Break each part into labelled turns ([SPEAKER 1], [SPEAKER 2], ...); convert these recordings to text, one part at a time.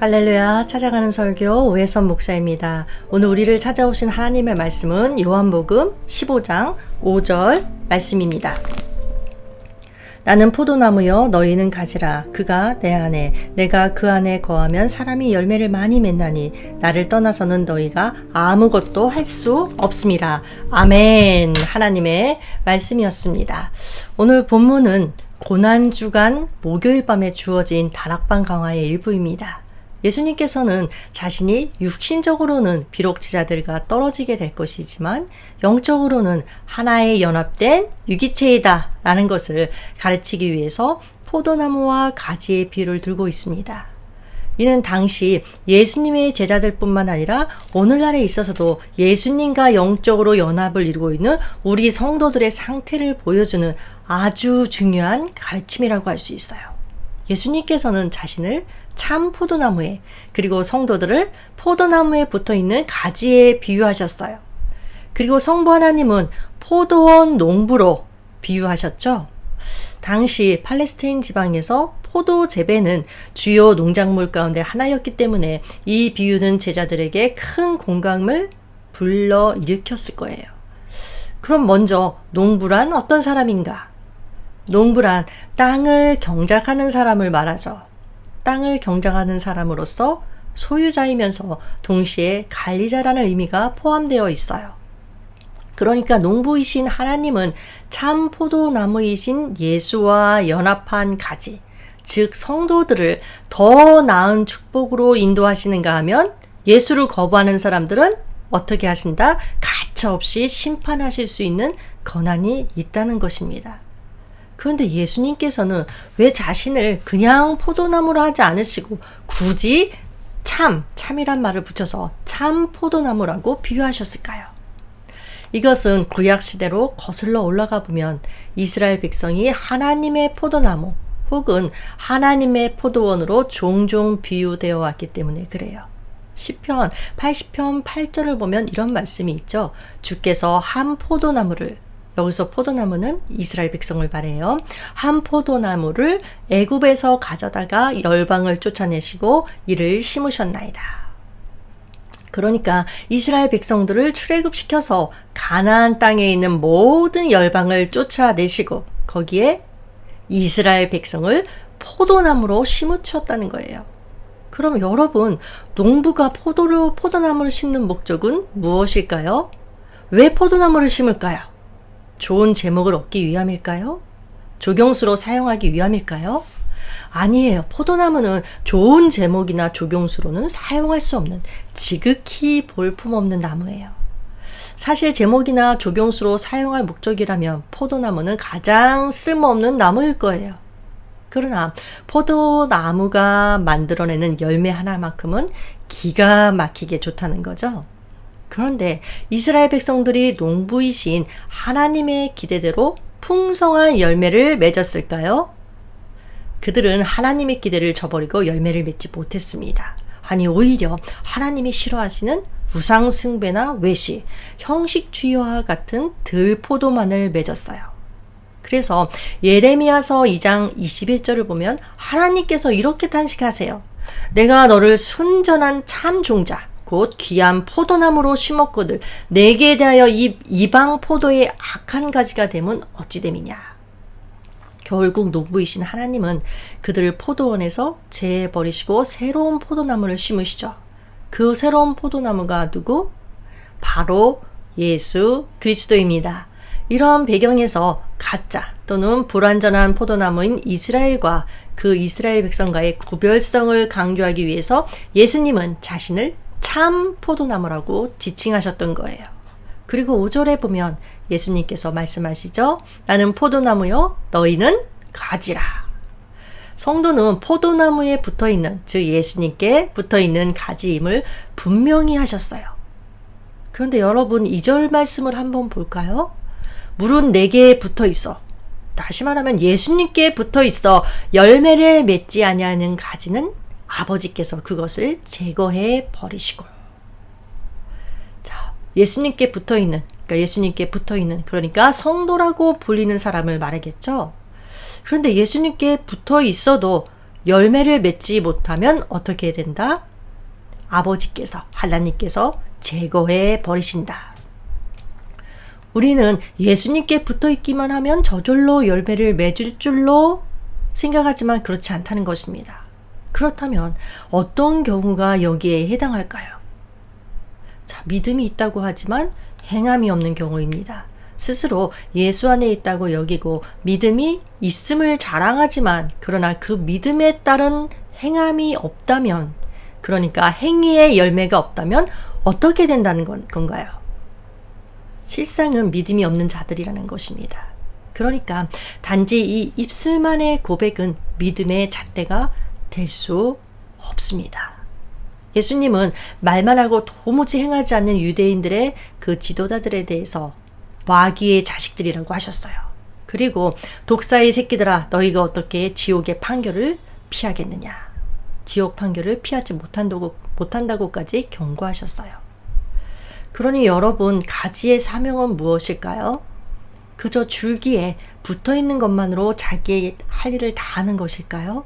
[SPEAKER 1] 할렐루야, 찾아가는 설교 오해선 목사입니다. 오늘 우리를 찾아오신 하나님의 말씀은 요한복음 15장 5절 말씀입니다. 나는 포도나무여 너희는 가지라. 그가 내 안에 내가 그 안에 거하면 사람이 열매를 많이 맺나니 나를 떠나서는 너희가 아무것도 할 수 없음이라. 아멘. 하나님의 말씀이었습니다. 오늘 본문은 고난주간 목요일 밤에 주어진 다락방 강화의 일부입니다. 예수님께서는 자신이 육신적으로는 비록 제자들과 떨어지게 될 것이지만 영적으로는 하나의 연합된 유기체이다 라는 것을 가르치기 위해서 포도나무와 가지의 비유를 들고 있습니다. 이는 당시 예수님의 제자들 뿐만 아니라 오늘날에 있어서도 예수님과 영적으로 연합을 이루고 있는 우리 성도들의 상태를 보여주는 아주 중요한 가르침이라고 할 수 있어요. 예수님께서는 자신을 참 포도나무에 그리고 성도들을 포도나무에 붙어있는 가지에 비유하셨어요. 그리고 성부 하나님은 포도원 농부로 비유하셨죠. 당시 팔레스타인 지방에서 포도 재배는 주요 농작물 가운데 하나였기 때문에 이 비유는 제자들에게 큰 공감을 불러일으켰을 거예요. 그럼 먼저 농부란 어떤 사람인가? 농부란 땅을 경작하는 사람을 말하죠. 땅을 경작하는 사람으로서 소유자이면서 동시에 관리자라는 의미가 포함되어 있어요. 그러니까 농부이신 하나님은 참 포도나무이신 예수와 연합한 가지, 즉 성도들을 더 나은 축복으로 인도하시는가 하면 예수를 거부하는 사람들은 어떻게 하신다? 가차없이 심판하실 수 있는 권한이 있다는 것입니다. 그런데 예수님께서는 왜 자신을 그냥 포도나무로 하지 않으시고 굳이 참이란 말을 붙여서 참 포도나무라고 비유하셨을까요? 이것은 구약시대로 거슬러 올라가 보면 이스라엘 백성이 하나님의 포도나무 혹은 하나님의 포도원으로 종종 비유되어 왔기 때문에 그래요. 시편 80편 8절을 보면 이런 말씀이 있죠. 주께서 한 포도나무를, 여기서 포도나무는 이스라엘 백성을 말해요. 한 포도나무를 애굽에서 가져다가 열방을 쫓아내시고 이를 심으셨나이다. 그러니까 이스라엘 백성들을 출애굽시켜서 가나안 땅에 있는 모든 열방을 쫓아내시고 거기에 이스라엘 백성을 포도나무로 심으셨다는 거예요. 그럼 여러분, 농부가 포도나무를 심는 목적은 무엇일까요? 왜 포도나무를 심을까요? 좋은 제목을 얻기 위함일까요? 조경수로 사용하기 위함일까요? 아니에요. 포도나무는 좋은 제목이나 조경수로는 사용할 수 없는 지극히 볼품없는 나무예요. 사실 제목이나 조경수로 사용할 목적이라면 포도나무는 가장 쓸모없는 나무일 거예요. 그러나 포도나무가 만들어내는 열매 하나만큼은 기가 막히게 좋다는 거죠. 그런데 이스라엘 백성들이 농부이신 하나님의 기대대로 풍성한 열매를 맺었을까요? 그들은 하나님의 기대를 저버리고 열매를 맺지 못했습니다. 아니, 오히려 하나님이 싫어하시는 우상 숭배나 외식, 형식주의와 같은 들포도만을 맺었어요. 그래서 예레미야서 2장 21절을 보면 하나님께서 이렇게 탄식하세요. 내가 너를 순전한 참 종자 곧 귀한 포도나무로 심었거늘 내게 대하여 이 이방 포도의 악한 가지가 되면 어찌 됨이냐. 결국 농부이신 하나님은 그들을 포도원에서 제버리시고 새로운 포도나무를 심으시죠. 그 새로운 포도나무가 누구? 바로 예수 그리스도입니다. 이런 배경에서 가짜 또는 불완전한 포도나무인 이스라엘과 그 이스라엘 백성과의 구별성을 강조하기 위해서 예수님은 자신을 참 포도나무라고 지칭하셨던 거예요. 그리고 5절에 보면 예수님께서 말씀하시죠. 나는 포도나무요 너희는 가지라. 성도는 포도나무에 붙어있는, 즉 예수님께 붙어있는 가지임을 분명히 하셨어요. 그런데 여러분 2절 말씀을 한번 볼까요? 물은 내게 붙어있어. 다시 말하면 예수님께 붙어있어 열매를 맺지 아니하는 가지는 아버지께서 그것을 제거해 버리시고. 자, 예수님께 붙어있는, 그러니까 성도라고 불리는 사람을 말하겠죠. 그런데 예수님께 붙어 있어도 열매를 맺지 못하면 어떻게 된다? 아버지께서, 하나님께서 제거해 버리신다. 우리는 예수님께 붙어 있기만 하면 저절로 열매를 맺을 줄로 생각하지만 그렇지 않다는 것입니다. 그렇다면 어떤 경우가 여기에 해당할까요? 자, 믿음이 있다고 하지만 행함이 없는 경우입니다. 스스로 예수 안에 있다고 여기고 믿음이 있음을 자랑하지만 그러나 그 믿음에 따른 행함이 없다면, 그러니까 행위의 열매가 없다면 어떻게 된다는 건가요? 실상은 믿음이 없는 자들이라는 것입니다. 그러니까 단지 이 입술만의 고백은 믿음의 잣대가 될 수 없습니다. 예수님은 말만 하고 도무지 행하지 않는 유대인들의 그 지도자들에 대해서 마귀의 자식들이라고 하셨어요. 그리고 독사의 새끼들아, 너희가 어떻게 지옥의 판결을 피하겠느냐. 지옥 판결을 피하지 못한다고까지 경고하셨어요. 그러니 여러분, 가지의 사명은 무엇일까요? 그저 줄기에 붙어있는 것만으로 자기의 할 일을 다 하는 것일까요?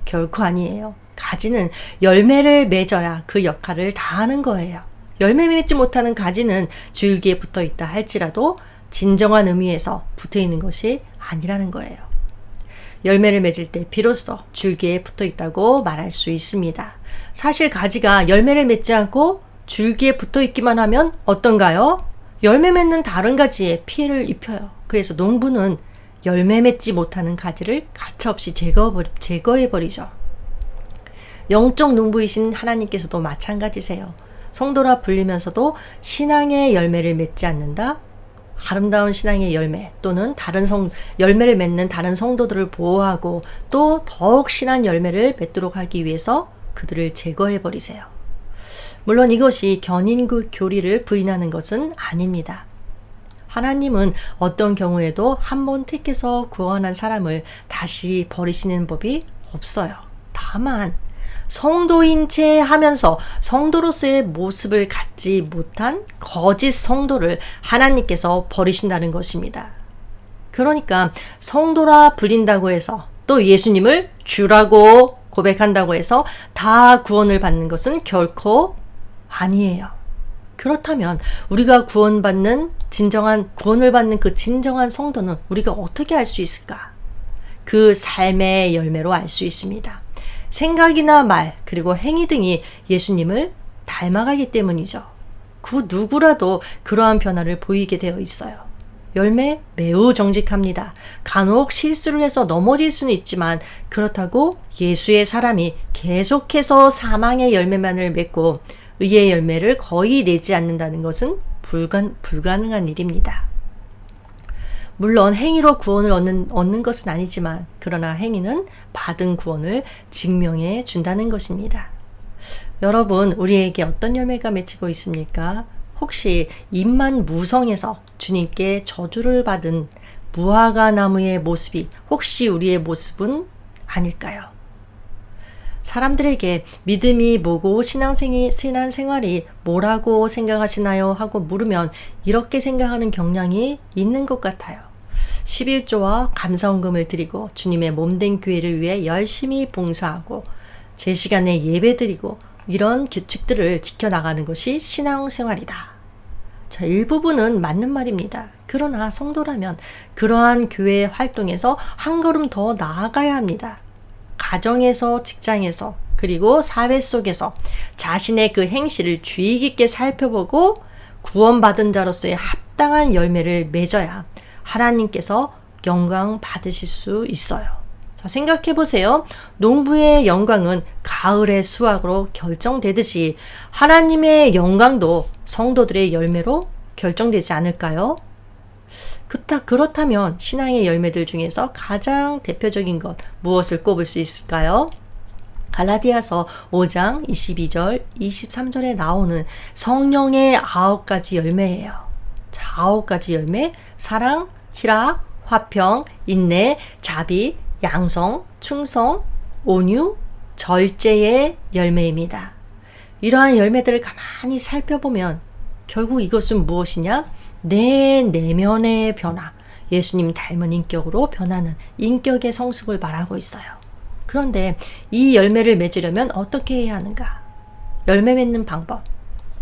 [SPEAKER 1] 결코 아니에요. 가지는 열매를 맺어야 그 역할을 다 하는 거예요. 열매 맺지 못하는 가지는 줄기에 붙어 있다 할지라도 진정한 의미에서 붙어 있는 것이 아니라는 거예요. 열매를 맺을 때 비로소 줄기에 붙어 있다고 말할 수 있습니다. 사실 가지가 열매를 맺지 않고 줄기에 붙어 있기만 하면 어떤가요? 열매 맺는 다른 가지에 피해를 입혀요. 그래서 농부는 열매 맺지 못하는 가지를 가차없이 제거해버리죠. 영적 농부이신 하나님께서도 마찬가지세요. 성도라 불리면서도 신앙의 열매를 맺지 않는다? 아름다운 신앙의 열매 또는 열매를 맺는 다른 성도들을 보호하고 또 더욱 신한 열매를 맺도록 하기 위해서 그들을 제거해버리세요. 물론 이것이 견인구 교리를 부인하는 것은 아닙니다. 하나님은 어떤 경우에도 한 번 택해서 구원한 사람을 다시 버리시는 법이 없어요. 다만 성도인 채 하면서 성도로서의 모습을 갖지 못한 거짓 성도를 하나님께서 버리신다는 것입니다. 그러니까 성도라 불린다고 해서 또 예수님을 주라고 고백한다고 해서 다 구원을 받는 것은 결코 아니에요. 그렇다면 우리가 구원을 받는 그 진정한 성도는 우리가 어떻게 알 수 있을까? 그 삶의 열매로 알 수 있습니다. 생각이나 말 그리고 행위 등이 예수님을 닮아가기 때문이죠. 그 누구라도 그러한 변화를 보이게 되어 있어요. 열매 매우 정직합니다. 간혹 실수를 해서 넘어질 수는 있지만 그렇다고 예수의 사람이 계속해서 사망의 열매만을 맺고 의의 열매를 거의 내지 않는다는 것은 불가능한 일입니다. 물론 행위로 구원을 얻는 것은 아니지만 그러나 행위는 받은 구원을 증명해 준다는 것입니다. 여러분, 우리에게 어떤 열매가 맺히고 있습니까? 혹시 입만 무성해서 주님께 저주를 받은 무화과 나무의 모습이 혹시 우리의 모습은 아닐까요? 사람들에게 믿음이 뭐고 신앙생활이 뭐라고 생각하시나요? 하고 물으면 이렇게 생각하는 경향이 있는 것 같아요. 11조와 감사헌금을 드리고 주님의 몸된 교회를 위해 열심히 봉사하고 제 시간에 예배드리고 이런 규칙들을 지켜나가는 것이 신앙생활이다. 자, 일부분은 맞는 말입니다. 그러나 성도라면 그러한 교회 활동에서 한 걸음 더 나아가야 합니다. 가정에서, 직장에서, 그리고 사회 속에서 자신의 그 행실을 주의 깊게 살펴보고 구원받은 자로서의 합당한 열매를 맺어야 하나님께서 영광 받으실 수 있어요. 자, 생각해 보세요. 농부의 영광은 가을의 수확으로 결정되듯이 하나님의 영광도 성도들의 열매로 결정되지 않을까요? 그렇다면 신앙의 열매들 중에서 가장 대표적인 것 무엇을 꼽을 수 있을까요? 갈라디아서 5장 22절 23절에 나오는 성령의 9가지 열매예요. 자, 9가지 열매, 사랑, 희락, 화평, 인내, 자비, 양성, 충성, 온유, 절제의 열매입니다. 이러한 열매들을 가만히 살펴보면 결국 이것은 무엇이냐? 내 내면의 변화, 예수님 닮은 인격으로 변하는 인격의 성숙을 말하고 있어요. 그런데 이 열매를 맺으려면 어떻게 해야 하는가? 열매 맺는 방법.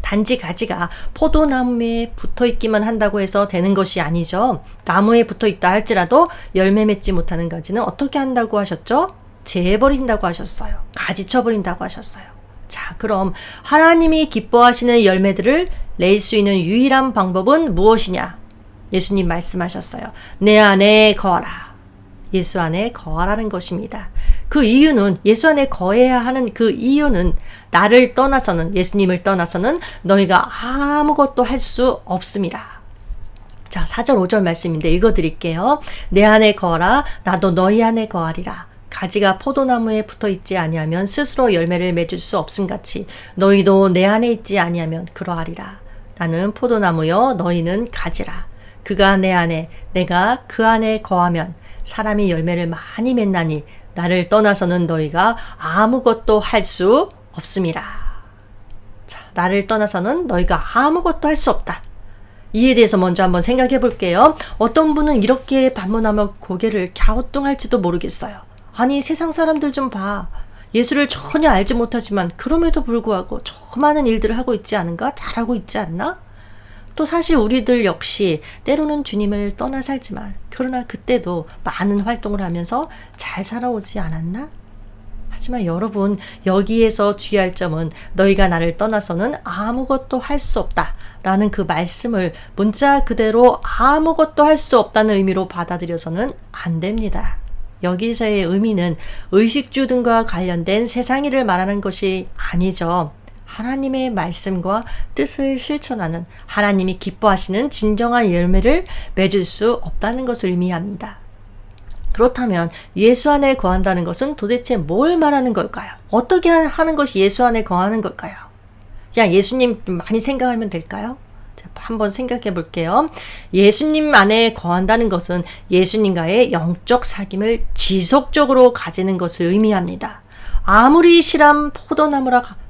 [SPEAKER 1] 단지 가지가 포도나무에 붙어 있기만 한다고 해서 되는 것이 아니죠. 나무에 붙어 있다 할지라도 열매 맺지 못하는 가지는 어떻게 한다고 하셨죠? 재버린다고 하셨어요. 가지 쳐버린다고 하셨어요. 자, 그럼 하나님이 기뻐하시는 열매들을 낼 수 있는 유일한 방법은 무엇이냐? 예수님 말씀하셨어요. 내 안에 거하라. 예수 안에 거하라는 것입니다. 그 이유는, 예수 안에 거해야 하는 그 이유는 나를 떠나서는, 예수님을 떠나서는 너희가 아무것도 할 수 없습니다. 자, 4절 5절 말씀인데 읽어드릴게요. 내 안에 거하라. 나도 너희 안에 거하리라. 가지가 포도나무에 붙어 있지 아니하면 스스로 열매를 맺을 수 없음같이 너희도 내 안에 있지 아니하면 그러하리라. 나는 포도나무여 너희는 가지라. 그가 내 안에 내가 그 안에 거하면 사람이 열매를 많이 맺나니 나를 떠나서는 너희가 아무것도 할 수 없음이라. 자, 나를 떠나서는 너희가 아무것도 할 수 없다. 이에 대해서 먼저 한번 생각해 볼게요. 어떤 분은 이렇게 반문하며 고개를 갸우뚱할지도 모르겠어요. 아니, 세상 사람들 좀 봐. 예수를 전혀 알지 못하지만 그럼에도 불구하고 저 많은 일들을 하고 있지 않은가? 잘하고 있지 않나? 또 사실 우리들 역시 때로는 주님을 떠나 살지만 그러나 그때도 많은 활동을 하면서 잘 살아오지 않았나? 하지만 여러분, 여기에서 주의할 점은 너희가 나를 떠나서는 아무것도 할 수 없다 라는 그 말씀을 문자 그대로 아무것도 할 수 없다는 의미로 받아들여서는 안 됩니다. 여기서의 의미는 의식주 등과 관련된 세상 일을 말하는 것이 아니죠. 하나님의 말씀과 뜻을 실천하는, 하나님이 기뻐하시는 진정한 열매를 맺을 수 없다는 것을 의미합니다. 그렇다면 예수 안에 거한다는 것은 도대체 뭘 말하는 걸까요? 어떻게 하는 것이 예수 안에 거하는 걸까요? 그냥 예수님 좀 많이 생각하면 될까요? 자, 한번 생각해 볼게요. 예수님 안에 거한다는 것은 예수님과의 영적 사귐을 지속적으로 가지는 것을 의미합니다. 아무리 실한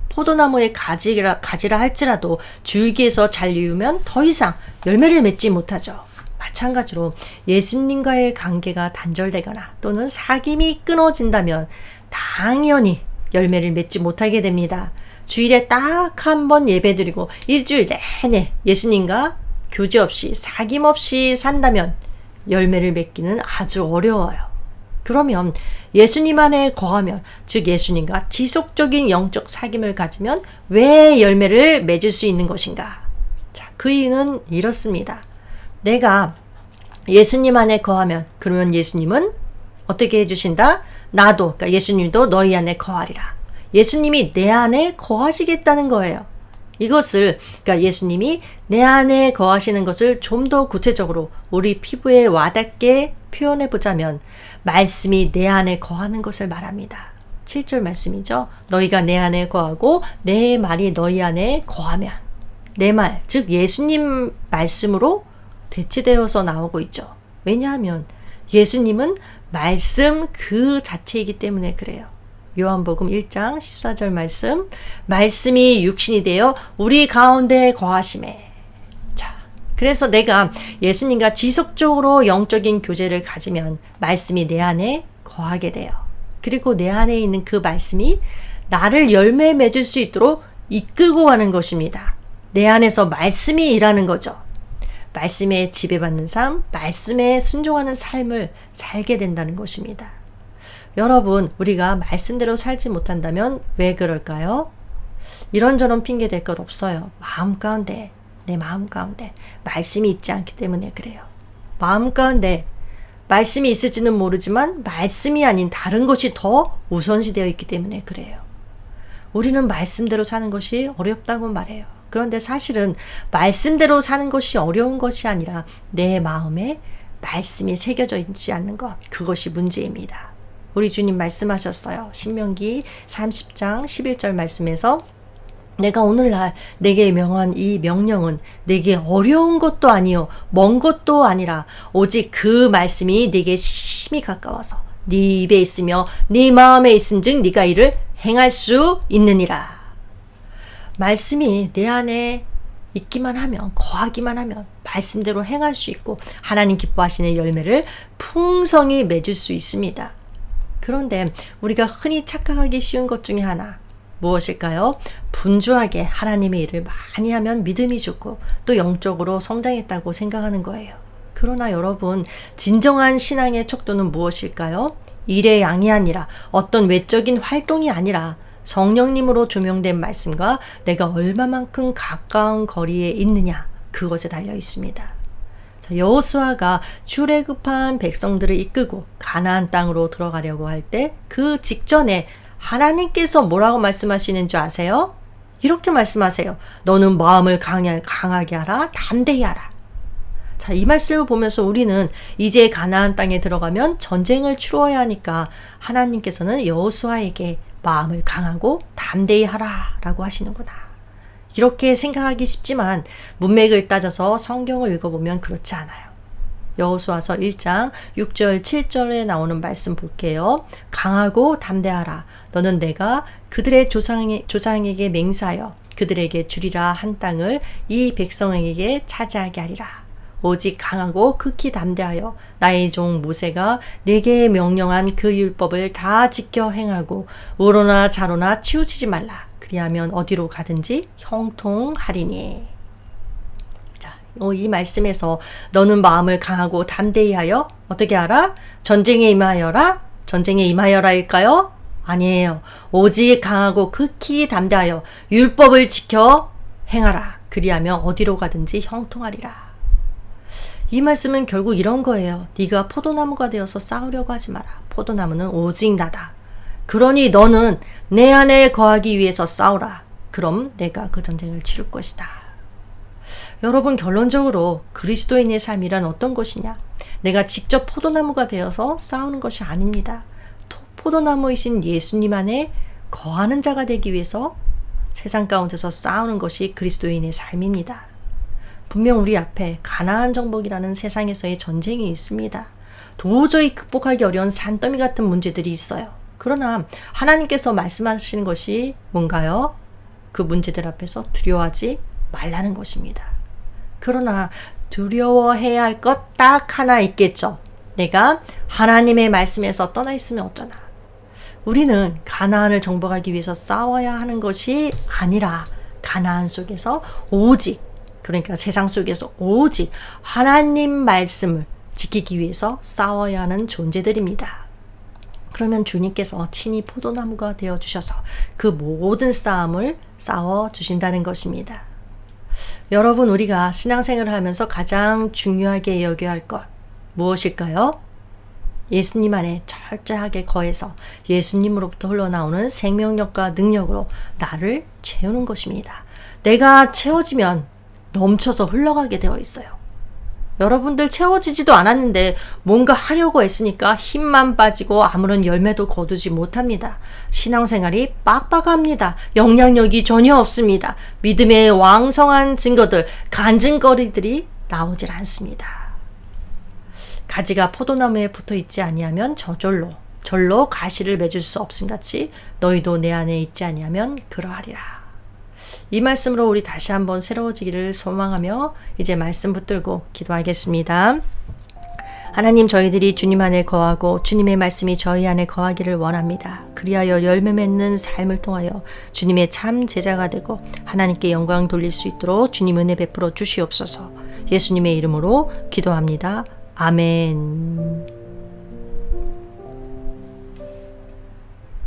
[SPEAKER 1] 포도나무의 가지라 할지라도 줄기에서 잘 이으면 더 이상 열매를 맺지 못하죠. 마찬가지로 예수님과의 관계가 단절되거나 또는 사귐이 끊어진다면 당연히 열매를 맺지 못하게 됩니다. 주일에 딱 한 번 예배드리고 일주일 내내 예수님과 교제 없이 사귐 없이 산다면 열매를 맺기는 아주 어려워요. 그러면 예수님 안에 거하면, 즉 예수님과 지속적인 영적 사귐을 가지면 왜 열매를 맺을 수 있는 것인가? 자, 그 이유는 이렇습니다. 내가 예수님 안에 거하면, 그러면 예수님은 어떻게 해주신다? 나도, 그러니까 예수님도 너희 안에 거하리라. 예수님이 내 안에 거하시겠다는 거예요. 이것을, 그러니까 예수님이 내 안에 거하시는 것을 좀 더 구체적으로 우리 피부에 와닿게 표현해 보자면 말씀이 내 안에 거하는 것을 말합니다. 7절 말씀이죠. 너희가 내 안에 거하고 내 말이 너희 안에 거하면, 내 말, 즉 예수님 말씀으로 대치되어서 나오고 있죠. 왜냐하면 예수님은 말씀 그 자체이기 때문에 그래요. 요한복음 1장 14절 말씀, 말씀이 육신이 되어 우리 가운데 거하심에. 자, 그래서 내가 예수님과 지속적으로 영적인 교제를 가지면 말씀이 내 안에 거하게 돼요. 그리고 내 안에 있는 그 말씀이 나를 열매 맺을 수 있도록 이끌고 가는 것입니다. 내 안에서 말씀이 일하는 거죠. 말씀에 지배받는 삶, 말씀에 순종하는 삶을 살게 된다는 것입니다. 여러분, 우리가 말씀대로 살지 못한다면 왜 그럴까요? 이런저런 핑계 댈 것 없어요. 마음 가운데, 내 마음 가운데 말씀이 있지 않기 때문에 그래요. 마음 가운데 말씀이 있을지는 모르지만 말씀이 아닌 다른 것이 더 우선시되어 있기 때문에 그래요. 우리는 말씀대로 사는 것이 어렵다고 말해요. 그런데 사실은 말씀대로 사는 것이 어려운 것이 아니라 내 마음에 말씀이 새겨져 있지 않는 것, 그것이 문제입니다. 우리 주님 말씀하셨어요. 신명기 30장 11절 말씀에서 내가 오늘날 내게 명한 이 명령은 내게 어려운 것도 아니요 먼 것도 아니라 오직 그 말씀이 내게 심히 가까워서 네 입에 있으며 네 마음에 있은즉 네가 이를 행할 수 있느니라. 말씀이 내 안에 있기만 하면, 거하기만 하면 말씀대로 행할 수 있고 하나님 기뻐하시는 열매를 풍성히 맺을 수 있습니다. 그런데 우리가 흔히 착각하기 쉬운 것 중에 하나 무엇일까요? 분주하게 하나님의 일을 많이 하면 믿음이 좋고 또 영적으로 성장했다고 생각하는 거예요. 그러나 여러분, 진정한 신앙의 척도는 무엇일까요? 일의 양이 아니라 어떤 외적인 활동이 아니라 성령님으로 조명된 말씀과 내가 얼마만큼 가까운 거리에 있느냐, 그것에 달려 있습니다. 여호수아가 출애굽한 백성들을 이끌고 가나안 땅으로 들어가려고 할 때 그 직전에 하나님께서 뭐라고 말씀하시는 줄 아세요? 이렇게 말씀하세요. 너는 마음을 강하게 하라, 담대히 하라. 자, 이 말씀을 보면서 우리는 이제 가나안 땅에 들어가면 전쟁을 치루어야 하니까 하나님께서는 여호수아에게 마음을 강하고 담대히 하라라고 하시는구나. 이렇게 생각하기 쉽지만 문맥을 따져서 성경을 읽어보면 그렇지 않아요. 여호수아서 1장 6절 7절에 나오는 말씀 볼게요. 강하고 담대하라. 너는 내가 그들의 조상에게 맹세하여 그들에게 주리라 한 땅을 이 백성에게 차지하게 하리라. 오직 강하고 극히 담대하여 나의 종 모세가 내게 명령한 그 율법을 다 지켜 행하고 우로나 좌로나 치우치지 말라. 그리하면 어디로 가든지 형통하리니. 자, 이 말씀에서 너는 마음을 강하고 담대히 하여 어떻게 하라? 전쟁에 임하여라? 전쟁에 임하여라일까요? 아니에요. 오직 강하고 극히 담대하여 율법을 지켜 행하라. 그리하면 어디로 가든지 형통하리라. 이 말씀은 결국 이런 거예요. 네가 포도나무가 되어서 싸우려고 하지 마라. 포도나무는 오직 나다. 그러니 너는 내 안에 거하기 위해서 싸우라. 그럼 내가 그 전쟁을 치를 것이다. 여러분, 결론적으로 그리스도인의 삶이란 어떤 것이냐? 내가 직접 포도나무가 되어서 싸우는 것이 아닙니다. 포도나무이신 예수님 안에 거하는 자가 되기 위해서 세상 가운데서 싸우는 것이 그리스도인의 삶입니다. 분명 우리 앞에 가나안 정복이라는 세상에서의 전쟁이 있습니다. 도저히 극복하기 어려운 산더미 같은 문제들이 있어요. 그러나 하나님께서 말씀하시는 것이 뭔가요? 그 문제들 앞에서 두려워하지 말라는 것입니다. 그러나 두려워해야 할 것 딱 하나 있겠죠. 내가 하나님의 말씀에서 떠나 있으면 어쩌나. 우리는 가나안을 정복하기 위해서 싸워야 하는 것이 아니라 가나안 속에서 오직, 그러니까 세상 속에서 오직 하나님 말씀을 지키기 위해서 싸워야 하는 존재들입니다. 그러면 주님께서 친히 포도나무가 되어주셔서 그 모든 싸움을 싸워주신다는 것입니다. 여러분, 우리가 신앙생활을 하면서 가장 중요하게 여겨야 할 것 무엇일까요? 예수님 안에 철저하게 거해서 예수님으로부터 흘러나오는 생명력과 능력으로 나를 채우는 것입니다. 내가 채워지면 넘쳐서 흘러가게 되어 있어요. 여러분들 채워지지도 않았는데 뭔가 하려고 했으니까 힘만 빠지고 아무런 열매도 거두지 못합니다. 신앙생활이 빡빡합니다. 영향력이 전혀 없습니다. 믿음의 왕성한 증거들, 간증거리들이 나오질 않습니다. 가지가 포도나무에 붙어 있지 아니하면 절로 가시를 맺을 수 없음같이 너희도 내 안에 있지 아니하면 그러하리라. 이 말씀으로 우리 다시 한번 새로워지기를 소망하며 이제 말씀 붙들고 기도하겠습니다. 하나님, 저희들이 주님 안에 거하고 주님의 말씀이 저희 안에 거하기를 원합니다. 그리하여 열매 맺는 삶을 통하여 주님의 참 제자가 되고 하나님께 영광 돌릴 수 있도록 주님 은혜 베풀어 주시옵소서. 예수님의 이름으로 기도합니다. 아멘.